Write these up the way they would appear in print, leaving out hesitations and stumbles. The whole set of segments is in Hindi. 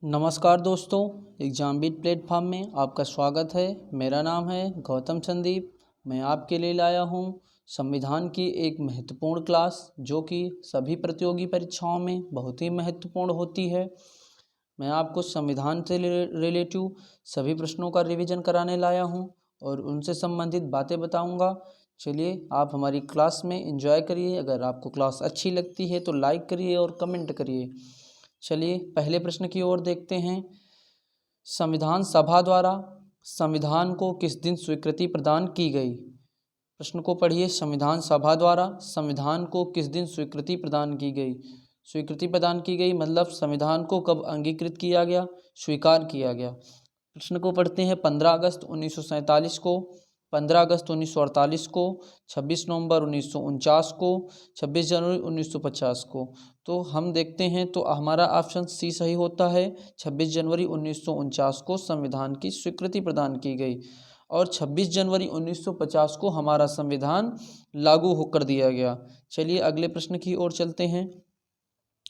नमस्कार दोस्तों, एग्जामबीट प्लेटफॉर्म में आपका स्वागत है। मेरा नाम है गौतम संदीप। मैं आपके लिए लाया हूँ संविधान की एक महत्वपूर्ण क्लास जो कि सभी प्रतियोगी परीक्षाओं में बहुत ही महत्वपूर्ण होती है। मैं आपको संविधान से रिलेटिव सभी प्रश्नों का रिवीजन कराने लाया हूँ और उनसे संबंधित बातें बताऊँगा। चलिए आप हमारी क्लास में एंजॉय करिए। अगर आपको क्लास अच्छी लगती है तो लाइक करिए और कमेंट करिए। चलिए पहले प्रश्न की ओर देखते हैं। संविधान सभा द्वारा संविधान को किस दिन स्वीकृति प्रदान की गई? प्रश्न को पढ़िए। संविधान सभा द्वारा संविधान को किस दिन स्वीकृति प्रदान की गई? स्वीकृति प्रदान की गई मतलब संविधान को कब अंगीकृत किया गया, स्वीकार किया गया। प्रश्न को पढ़ते हैं। 15 अगस्त 1947 को, 15 अगस्त 1948 को, 26 नवंबर 1949 को, 26 जनवरी 1950 को। तो हम देखते हैं तो हमारा ऑप्शन सी सही होता है। 26 जनवरी 1949 को संविधान की स्वीकृति प्रदान की गई और 26 जनवरी 1950 को हमारा संविधान लागू होकर दिया गया। चलिए अगले प्रश्न की ओर चलते हैं।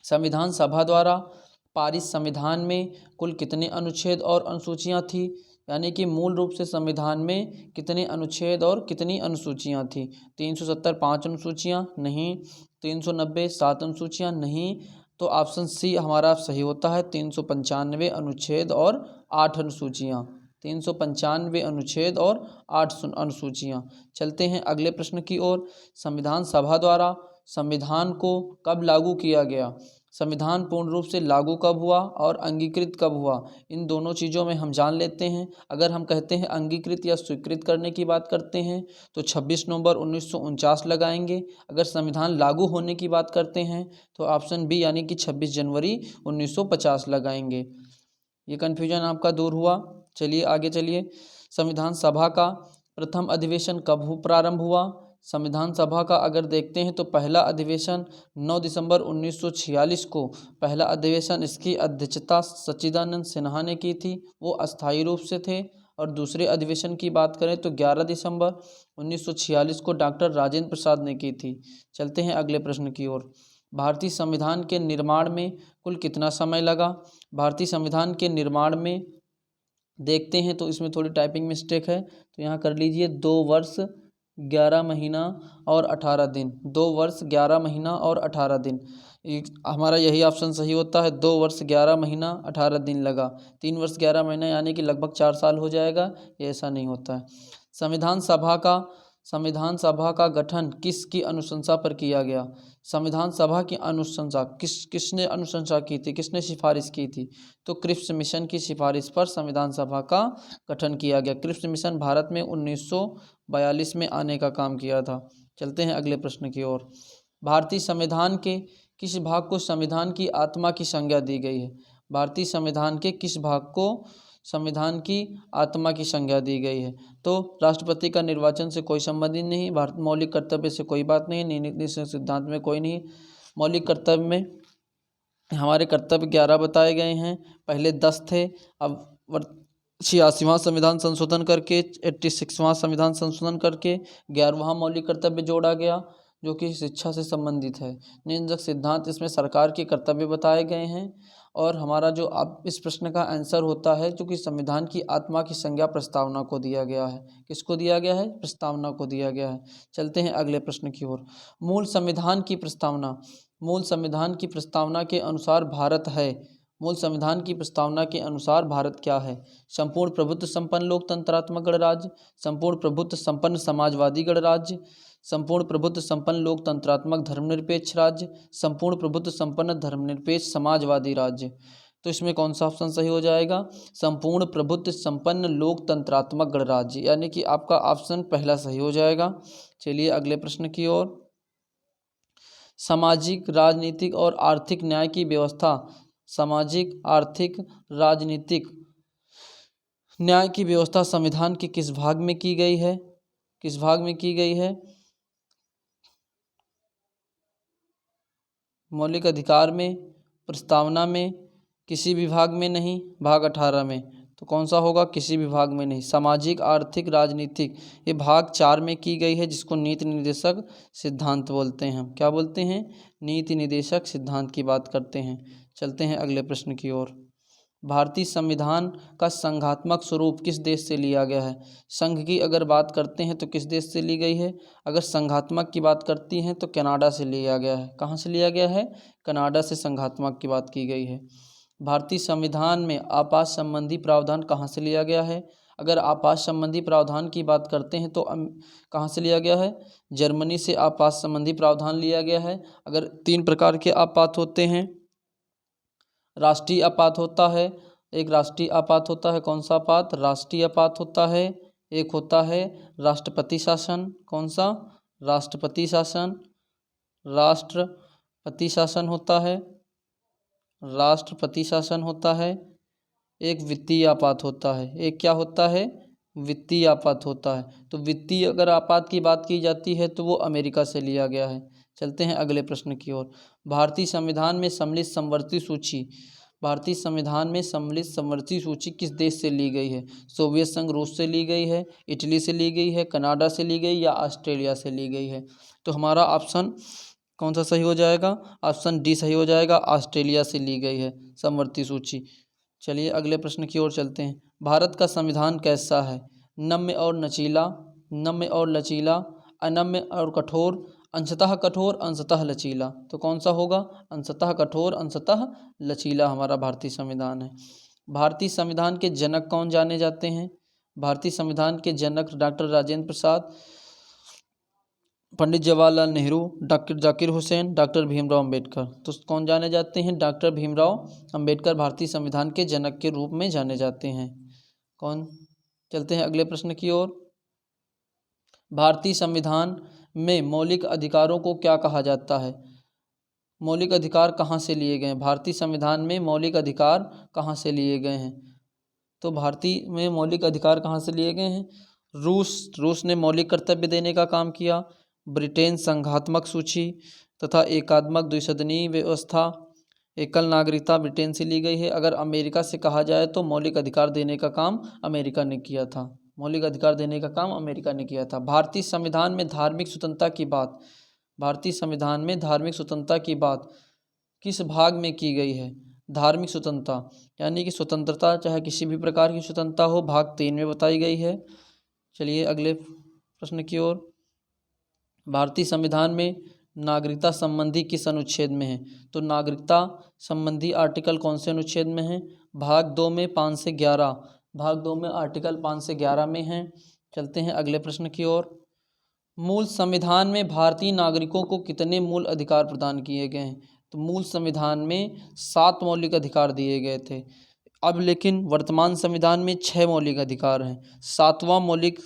संविधान सभा द्वारा पारित संविधान में कुल कितने अनुच्छेद और अनुसूचियां थी? यानी कि मूल रूप से संविधान में कितने अनुच्छेद और कितनी अनुसूचियां थी? 370 5 अनुसूचियां? नहीं। 390 7 अनुसूचियां? नहीं। तो ऑप्शन सी हमारा सही होता है। 395 अनुच्छेद और 8 अनुसूचियां। 395 अनुच्छेद और 8 अनुसूचियां। चलते हैं अगले प्रश्न की ओर। संविधान सभा द्वारा संविधान को कब लागू किया गया? संविधान पूर्ण रूप से लागू कब हुआ और अंगीकृत कब हुआ? इन दोनों चीज़ों में हम जान लेते हैं। अगर हम कहते हैं अंगीकृत या स्वीकृत करने की बात करते हैं तो 26 नवंबर 1949 लगाएंगे। अगर संविधान लागू होने की बात करते हैं तो ऑप्शन बी यानी कि 26 जनवरी 1950 लगाएंगे। ये कन्फ्यूजन आपका दूर हुआ। चलिए आगे चलिए। संविधान सभा का प्रथम अधिवेशन कब प्रारंभ हुआ? संविधान सभा का अगर देखते हैं तो पहला अधिवेशन 9 दिसंबर 1946 को पहला अधिवेशन, इसकी अध्यक्षता सच्चिदानंद सिन्हा ने की थी, वो अस्थायी रूप से थे। और दूसरे अधिवेशन की बात करें तो 11 दिसंबर 1946 को डॉक्टर राजेंद्र प्रसाद ने की थी। चलते हैं अगले प्रश्न की ओर। भारतीय संविधान के निर्माण में कुल कितना समय लगा? भारतीय संविधान के निर्माण में देखते हैं तो इसमें थोड़ी टाइपिंग मिस्टेक है, तो यहाँ कर लीजिए 2 वर्ष 11 महीना और 18 दिन। 2 वर्ष 11 महीना और 18 दिन। हमारा यही ऑप्शन सही होता है। 2 वर्ष 11 महीना 18 दिन लगा। 3 वर्ष 11 महीना यानी कि लगभग 4 साल हो जाएगा। ये ऐसा नहीं होता है। संविधान सभा का गठन किसकी अनुशंसा पर किया गया? संविधान सभा की अनुशंसा किसने अनुशंसा की थी, किसने सिफारिश की थी? तो क्रिप्स मिशन की सिफारिश पर संविधान सभा का गठन किया गया। क्रिप्स मिशन भारत में 1942 में आने का काम किया था। चलते हैं अगले प्रश्न की ओर। भारतीय संविधान के किस भाग को संविधान की आत्मा की संज्ञा दी गई है? भारतीय संविधान के किस भाग को संविधान की आत्मा की संज्ञा दी गई है? तो राष्ट्रपति का निर्वाचन से कोई संबंध ही नहीं, भारत मौलिक कर्तव्य से कोई बात नहीं, नीति सिद्धांत में कोई नहीं। मौलिक कर्तव्य में हमारे कर्तव्य 11 बताए गए हैं। पहले 10 थे, अब 86वां संविधान संशोधन करके 86वां संविधान संशोधन करके 11वां मौलिक कर्तव्य जोड़ा गया जो कि शिक्षा से संबंधित है। निम्नलिखित सिद्धांत इसमें सरकार के कर्तव्य बताए गए हैं। और हमारा जो अब इस प्रश्न का आंसर होता है जो कि संविधान की आत्मा की संज्ञा प्रस्तावना को दिया गया है। किसको दिया गया है? प्रस्तावना को दिया गया है। चलते हैं अगले प्रश्न की ओर। मूल संविधान की प्रस्तावना। मूल संविधान की प्रस्तावना के अनुसार भारत है। मूल संविधान की प्रस्तावना के अनुसार भारत क्या है? संपूर्ण प्रभुत्व संपन्न लोकतंत्रात्मक गणराज्य, संपूर्ण प्रभुत्व संपन्न समाजवादी गणराज्य, संपूर्ण प्रभुत्व संपन्न लोकतंत्रात्मक धर्मनिरपेक्ष राज्य, संपूर्ण प्रभुत्व संपन्न धर्मनिरपेक्ष समाजवादी राज्य। तो इसमें कौन सा ऑप्शन सही हो जाएगा? संपूर्ण प्रभुत्व संपन्न लोकतंत्रात्मक गणराज्य, यानी कि आपका ऑप्शन पहला सही हो जाएगा। चलिए अगले प्रश्न की ओर। सामाजिक, राजनीतिक और आर्थिक न्याय की व्यवस्था। सामाजिक, आर्थिक, राजनीतिक न्याय की व्यवस्था संविधान के किस भाग में की गई है? किस भाग में की गई है? मौलिक अधिकार में, प्रस्तावना में, किसी विभाग में नहीं, भाग 18 में। तो कौन सा होगा? किसी विभाग में नहीं। सामाजिक, आर्थिक, राजनीतिक ये भाग 4 में की गई है जिसको नीति निर्देशक सिद्धांत बोलते हैं। हम क्या बोलते हैं? नीति निर्देशक सिद्धांत की बात करते हैं। चलते हैं अगले प्रश्न की ओर। भारतीय संविधान का संघात्मक स्वरूप किस देश से लिया गया है? संघ की अगर बात करते हैं तो किस देश से ली गई है? अगर संघात्मक की बात करती हैं तो कनाडा से लिया गया है। कहाँ से लिया गया है? कनाडा से संघात्मक की बात की गई है। भारतीय संविधान में आपात संबंधी प्रावधान कहाँ से लिया गया है? अगर आपात संबंधी प्रावधान की बात करते हैं तो कहाँ से लिया गया है? जर्मनी से आपात संबंधी प्रावधान लिया गया है। अगर 3 प्रकार के आपात होते हैं, राष्ट्रीय आपात होता है, एक राष्ट्रीय आपात होता है, कौन सा आपात? राष्ट्रीय आपात होता है। एक होता है राष्ट्रपति शासन, कौन सा? राष्ट्रपति शासन। राष्ट्रपति शासन होता है, राष्ट्रपति शासन होता है। एक वित्तीय आपात होता है। एक क्या होता है? वित्तीय आपात होता है। तो वित्तीय अगर आपात की बात की जाती है तो वो अमेरिका से लिया गया है। चलते हैं अगले प्रश्न की ओर। भारतीय संविधान में सम्मिलित समवर्ती सूची, भारतीय संविधान में सम्मिलित समवर्ती सूची किस देश से ली गई है? सोवियत संघ रूस से ली गई है, इटली से ली गई है, कनाडा से ली गई या ऑस्ट्रेलिया से ली गई है? तो हमारा ऑप्शन कौन सा सही हो जाएगा? ऑप्शन डी सही हो जाएगा, ऑस्ट्रेलिया से ली गई है समवर्ती सूची। चलिए अगले प्रश्न की ओर चलते हैं। भारत का संविधान कैसा है? नम्य और लचीला, नम्य और लचीला, अनम्य और कठोर, अंशतः कठोर, अंशतः लचीला। तो कौन सा होगा? अंशतः कठोर, अंशतः लचीला हमारा भारतीय संविधान है। भारतीय संविधान के जनक कौन जाने जाते हैं? भारतीय संविधान के जनक doctor Rajendra Prasad, Pandit Jawaharlal Nehru, doctor Zakir Hussain, doctor Bhimrao Ambedkar. तो कौन जाने जाते हैं? डॉक्टर भीमराव अंबेडकर भारतीय संविधान के जनक के रूप में जाने जाते हैं। कौन? चलते हैं अगले प्रश्न की ओर। भारतीय संविधान में मौलिक अधिकारों को क्या कहा जाता है? मौलिक अधिकार कहाँ से लिए गए हैं? भारतीय संविधान में मौलिक अधिकार कहाँ से लिए गए हैं? तो भारतीय में मौलिक अधिकार कहाँ से लिए गए हैं? रूस ने मौलिक कर्तव्य देने का काम किया। ब्रिटेन संघात्मक सूची तथा एकात्मक द्विसदनीय व्यवस्था, एकल नागरिकता ब्रिटेन से ली गई है। अगर अमेरिका से कहा जाए तो मौलिक अधिकार देने का काम अमेरिका ने किया था। मौलिक अधिकार देने का काम अमेरिका ने किया था। भारतीय संविधान में धार्मिक स्वतंत्रता की बात, भारतीय संविधान में धार्मिक स्वतंत्रता की बात किस भाग में की गई है? धार्मिक स्वतंत्रता यानी कि स्वतंत्रता चाहे किसी भी प्रकार की स्वतंत्रता हो, भाग 3 में बताई गई है। चलिए अगले प्रश्न की ओर। भारतीय संविधान में नागरिकता संबंधी किस अनुच्छेद में है? तो नागरिकता संबंधी आर्टिकल कौन से अनुच्छेद में है? भाग 2 में 5 से 11, भाग 2 में आर्टिकल 5 से 11 में है। चलते हैं अगले प्रश्न की ओर। मूल संविधान में भारतीय नागरिकों को कितने मूल अधिकार प्रदान किए गए हैं? तो मूल संविधान में 7 मौलिक अधिकार दिए गए थे। अब लेकिन वर्तमान संविधान में 6 मौलिक अधिकार हैं। 7वां मौलिक